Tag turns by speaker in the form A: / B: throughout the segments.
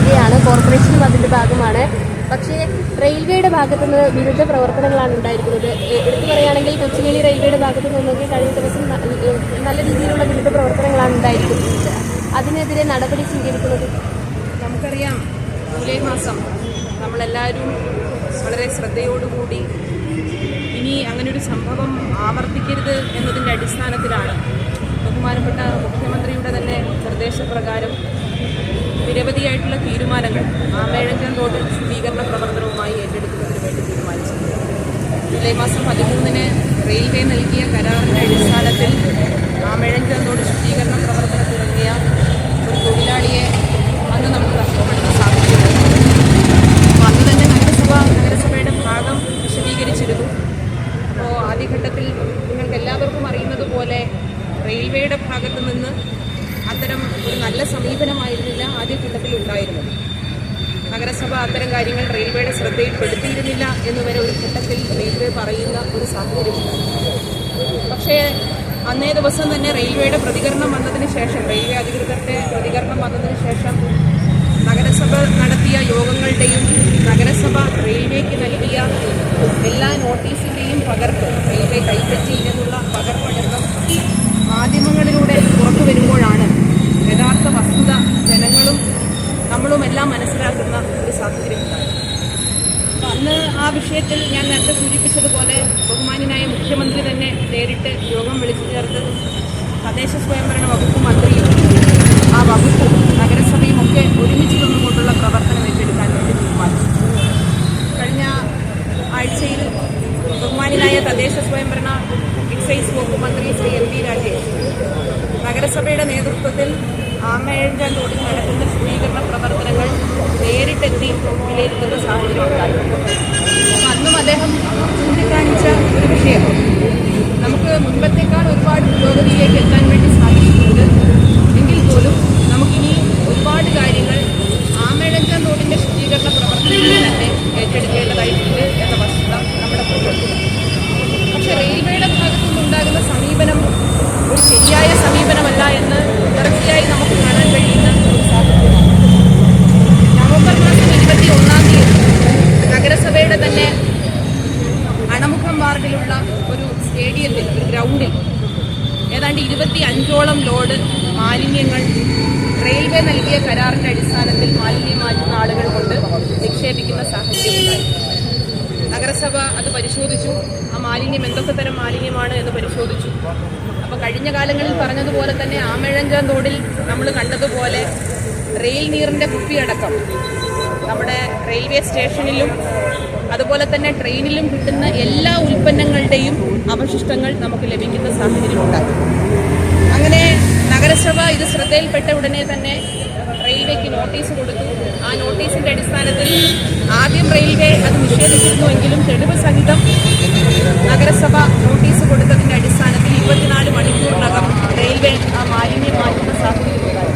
A: Railway ആണ്, കോർപ്പറേഷനും അതിൻ്റെ ഭാഗമാണ്. പക്ഷേ റെയിൽവേയുടെ ഭാഗത്തു നിന്ന് വിരുദ്ധ പ്രവർത്തനങ്ങളാണ് ഉണ്ടായിരിക്കുന്നത്. എടുത്തു പറയുകയാണെങ്കിൽ കൊച്ചുവേളി റെയിൽവേയുടെ ഭാഗത്തു നിന്നൊക്കെ കഴിഞ്ഞ ദിവസം നല്ല രീതിയിലുള്ള വിരുദ്ധ പ്രവർത്തനങ്ങളാണ് ഉണ്ടായിരിക്കുന്നത്. അതിനെതിരെ നടപടി സ്വീകരിക്കുന്നത്
B: നമുക്കറിയാം. ജൂലൈ മാസം നമ്മളെല്ലാവരും വളരെ ശ്രദ്ധയോടുകൂടി ഇനി അങ്ങനൊരു സംഭവം ആവർത്തിക്കരുത് എന്നതിൻ്റെ അടിസ്ഥാനത്തിലാണ് ബഹുമാനപ്പെട്ട മുഖ്യമന്ത്രിയുടെ തന്നെ നിർദ്ദേശപ്രകാരം നിരവധിയായിട്ടുള്ള തീരുമാനങ്ങൾ ആമേഴഞ്ചാൻ റോഡ് ശുചീകരണ പ്രവർത്തനവുമായി ഏറ്റെടുക്കുന്നതിന് വേണ്ടി തീരുമാനിച്ചത്. ജൂലൈ മാസം 13-ന് റെയിൽവേ നൽകിയ കരാറിൻ്റെ അടിസ്ഥാനത്തിൽ ആമേഴഞ്ചാൻ റോഡ് ശുചീകരണ പ്രവർത്തനം തുടങ്ങിയ ഒരു തൊഴിലാളിയെ അന്ന് നമുക്ക് നഷ്ടപ്പെടുന്ന സാഹചര്യമുണ്ട്. അപ്പോൾ അന്ന് തന്നെ നഗരസഭയുടെ ഭാഗം വിശദീകരിച്ചിരുന്നു. അപ്പോൾ ആദ്യഘട്ടത്തിൽ നിങ്ങൾക്ക് എല്ലാവർക്കും അറിയുന്നത് പോലെ റെയിൽവേയുടെ ഭാഗത്തു നിന്ന് അത്തരം ഒരു നല്ല സമീപനമായിരുന്നില്ല ആദ്യഘട്ടത്തിൽ ഉണ്ടായിരുന്നത്. നഗരസഭ അത്തരം കാര്യങ്ങൾ റെയിൽവേയുടെ ശ്രദ്ധയിൽപ്പെടുത്തിയിരുന്നില്ല എന്നുവരെ ഒരു ഘട്ടത്തിൽ റെയിൽവേ പറയുന്ന ഒരു സാഹചര്യമുണ്ട്. പക്ഷേ അന്നേ ദിവസം തന്നെ റെയിൽവേയുടെ പ്രതികരണം വന്നതിന് ശേഷം, റെയിൽവേ അധികൃതരുടെ പ്രതികരണം വന്നതിന് ശേഷം നഗരസഭ നടത്തിയ യോഗങ്ങളുടെയും നഗരസഭ റെയിൽവേക്ക് നൽകിയ എല്ലാ നോട്ടീസിൻ്റെയും പകർപ്പ്, റെയിൽവേ കൈപ്പറ്റി എന്നുള്ള പകർപ്പടക്കം മാധ്യമങ്ങളിലൂടെ പുറത്തു വരുമ്പോഴാണ് യഥാർത്ഥ വസ്തുത ജനങ്ങളും നമ്മളുമെല്ലാം മനസ്സിലാക്കുന്ന ഒരു സാഹചര്യമുണ്ടായി. അപ്പം അന്ന് ആ വിഷയത്തിൽ ഞാൻ നേരത്തെ സൂചിപ്പിച്ചതുപോലെ ബഹുമാന്യനായ മുഖ്യമന്ത്രി തന്നെ നേരിട്ട് യോഗം വിളിച്ചു ചേർത്ത് തദ്ദേശ സ്വയംഭരണ വകുപ്പ് മന്ത്രിയും ആ വകുപ്പും നഗരസഭയും ഒക്കെ ഒരുമിച്ച് നിന്നുകൊണ്ടുള്ള പ്രവർത്തനം ഏറ്റെടുക്കാൻ വേണ്ടി തീരുമാനിച്ചു. കഴിഞ്ഞ ആഴ്ചയിൽ ബഹുമാന്യനായ തദ്ദേശ സ്വയംഭരണ എക്സൈസ് വകുപ്പ് മന്ത്രി ശ്രീ MP രാജേഷ് നഗരസഭയുടെ നേതൃത്വത്തിൽ ആമേഴഞ്ചാൻ റോഡിൽ നടക്കുന്ന ശുചീകരണ പ്രവർത്തനങ്ങൾ നേരിട്ടെത്തി വിലയിരുത്തുന്ന സാഹചര്യമുണ്ടായി. അപ്പം അന്നും അദ്ദേഹം ചൂണ്ടിക്കാണിച്ച ഒരു വിഷയം, നമുക്ക് മുൻപത്തേക്കാൾ ഒരുപാട് പുരോഗതിയിലേക്ക് എത്താൻ വേണ്ടി സാധിച്ചിട്ടുണ്ട്. എങ്കിൽ പോലും നമുക്കിനി ഒരുപാട് കാര്യങ്ങൾ ആമേഴഞ്ചാൻ റോഡിൻ്റെ ശുചീകരണ പ്രവർത്തനങ്ങൾ തന്നെ ഏറ്റെടുക്കേണ്ടതായിട്ടുണ്ട് എന്ന വസ്തുത നമ്മുടെ മുന്നിലുണ്ട്. പക്ഷെ റെയിൽവേയുടെ ഭാഗത്തുനിന്നുണ്ടാകുന്ന സമീപനം ഒരു ശരിയായ സമീപനമല്ല എന്ന് തുടർച്ചയായി നമുക്ക് കാണാൻ കഴിയുന്ന ഒരു സാഹചര്യമാണ്. നവംബർ മാസം 21-ാം തീയതി നഗരസഭയുടെ തന്നെ അണമുഖം വാർഡിലുള്ള ഒരു സ്റ്റേഡിയത്തിൽ, ഒരു ഗ്രൗണ്ടിൽ ഏതാണ്ട് 25ഓളം ലോഡ് മാലിന്യങ്ങൾ റെയിൽവേ നൽകിയ കരാറിൻ്റെ അടിസ്ഥാനത്തിൽ മാലിന്യം മാറ്റുന്ന ആളുകൾ കൊണ്ട് നിക്ഷേപിക്കുന്ന സാഹചര്യമുണ്ടായി. നഗരസഭ അത് പരിശോധിച്ചു. ആ മാലിന്യം എന്തൊക്കെ തരം മാലിന്യമാണ് എന്ന് പരിശോധിച്ചു. അപ്പോൾ കഴിഞ്ഞ കാലങ്ങളിൽ പറഞ്ഞതുപോലെ തന്നെ ആമേഴഞ്ചാൻ റോഡിൽ നമ്മൾ കണ്ടതുപോലെ റെയിൽ നീറിൻ്റെ കുപ്പിയടക്കം നമ്മുടെ റെയിൽവേ സ്റ്റേഷനിലും അതുപോലെ തന്നെ ട്രെയിനിലും കിട്ടുന്ന എല്ലാ ഉൽപ്പന്നങ്ങളുടെയും അവശിഷ്ടങ്ങൾ നമുക്ക് ലഭിക്കുന്ന സാഹചര്യമുണ്ടാകും. അങ്ങനെ നഗരസഭ ഇത് ശ്രദ്ധയിൽപ്പെട്ട ഉടനെ തന്നെ റെയിൽവേക്ക് നോട്ടീസ് കൊടുത്തു. ആ നോട്ടീസിൻ്റെ അടിസ്ഥാനത്തിൽ ആദ്യം റെയിൽവേ അത് നിഷേധിച്ചിരുന്നുവെങ്കിലും തെളിവ് സഹിതം നഗരസഭ നോട്ടീസ് കൊടുത്തതിൻ്റെ അടിസ്ഥാനത്തിൽ 24 മണിക്കൂറിനകം റെയിൽവേ ആ മാലിന്യം മാറ്റുന്ന സാഹചര്യമുണ്ടായി.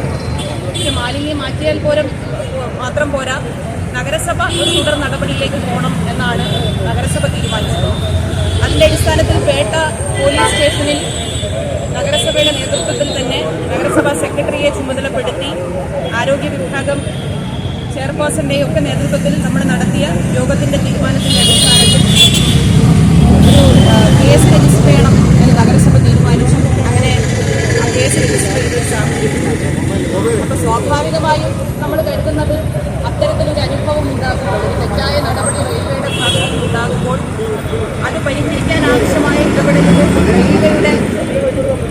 B: പക്ഷെ മാലിന്യം മാറ്റിയാൽ മാത്രം പോരാ, നഗരസഭ ഒരു തുടർ നടപടിയിലേക്ക് പോകണം എന്നാണ് നഗരസഭ തീരുമാനിച്ചത്. അതിൻ്റെ അടിസ്ഥാനത്തിൽ പേട്ട പോലീസ് സ്റ്റേഷനിൽ നഗരസഭയുടെ നേതൃത്വത്തിൽ തന്നെ നഗരസഭാ സെക്രട്ടറിയെ ചുമതലപ്പെടുത്തി ആരോഗ്യ വിഭാഗം ചെയർപേഴ്സൻ്റെയും ഒക്കെ നേതൃത്വത്തിൽ നമ്മൾ നടത്തിയ യോഗത്തിൻ്റെ തീരുമാനത്തിൻ്റെ അടിസ്ഥാനത്തിൽ ഒരു കേസ് രജിസ്റ്റർ ചെയ്യണം എന്ന് നഗരസഭ തീരുമാനിച്ചു. അങ്ങനെ ആ കേസ് രജിസ്റ്റർ ചെയ്ത സാഹചര്യമുണ്ടായി. അപ്പോൾ സ്വാഭാവികമായും നമ്മൾ കരുതുന്നത് അത്തരത്തിലൊരു അനുഭവം ഉണ്ടാകുമ്പോൾ, ഒരു തെറ്റായ നടപടി റെയിൽവേയുടെ ഭാഗത്ത് ഉണ്ടാകുമ്പോൾ അത് പരിഹരിക്കാൻ ആവശ്യമായ ഇടപെടലുകൾ റെയിൽവേയുടെ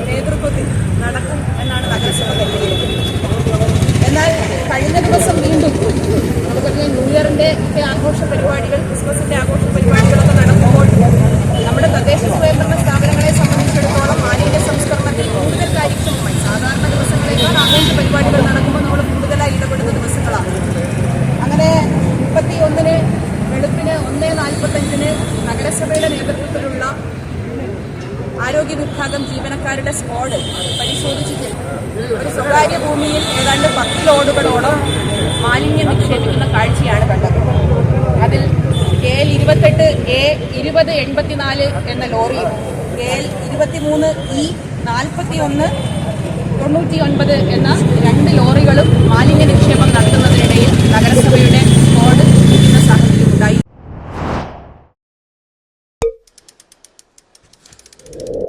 B: നേതൃത്വത്തിൽ നടക്കും എന്നാണ് നഗരസഭ കരുതിയിരിക്കുന്നത്. എന്നാൽ കഴിഞ്ഞ ദിവസം വീണ്ടും നമുക്കറിയാം, ന്യൂ ഇയറിൻ്റെ ഒക്കെ ആഘോഷ പരിപാടികൾ, ക്രിസ്മസിൻ്റെ ആഘോഷ പരിപാടികളൊക്കെ നടക്കുമ്പോൾ നമ്മുടെ തദ്ദേശ സ്വയംഭരണ സ്ഥാപനങ്ങളെ സംബന്ധിച്ചിടത്തോളം മാലിന്യ സംസ്കരണത്തിൽ കൂടുതൽ കാര്യക്ഷമമായി സാധാരണ ദിവസങ്ങളേക്കാൾ ആഘോഷ പരിപാടികൾ നടക്കുമ്പോൾ നമ്മൾ കൂടുതലായി ഇടപെടുന്ന ദിവസങ്ങളാണ്. അങ്ങനെ 31-ന് വെളുപ്പിന് 1:45-ന് നഗരസഭയുടെ നേതൃത്വത്തിലുള്ള ആരോഗ്യ വിഭാഗം ജീവനക്കാരുടെ സ്ക്വാഡ് പരിശോധിച്ചിട്ട് ഒരു സ്വകാര്യ ഭൂമിയിൽ ഏതാണ്ട് 10 ലോഡുകളോളം മാലിന്യം നിക്ഷേപിക്കുന്ന കാഴ്ചയാണ് കണ്ടത്. അതിൽ KL 28A 2084 എന്ന ലോറിയും KL 23E 4199 എന്ന 2 ലോറികളും മാലിന്യ നിക്ഷേപം നടത്തുന്നതിനിടയിൽ
A: നന്ദി.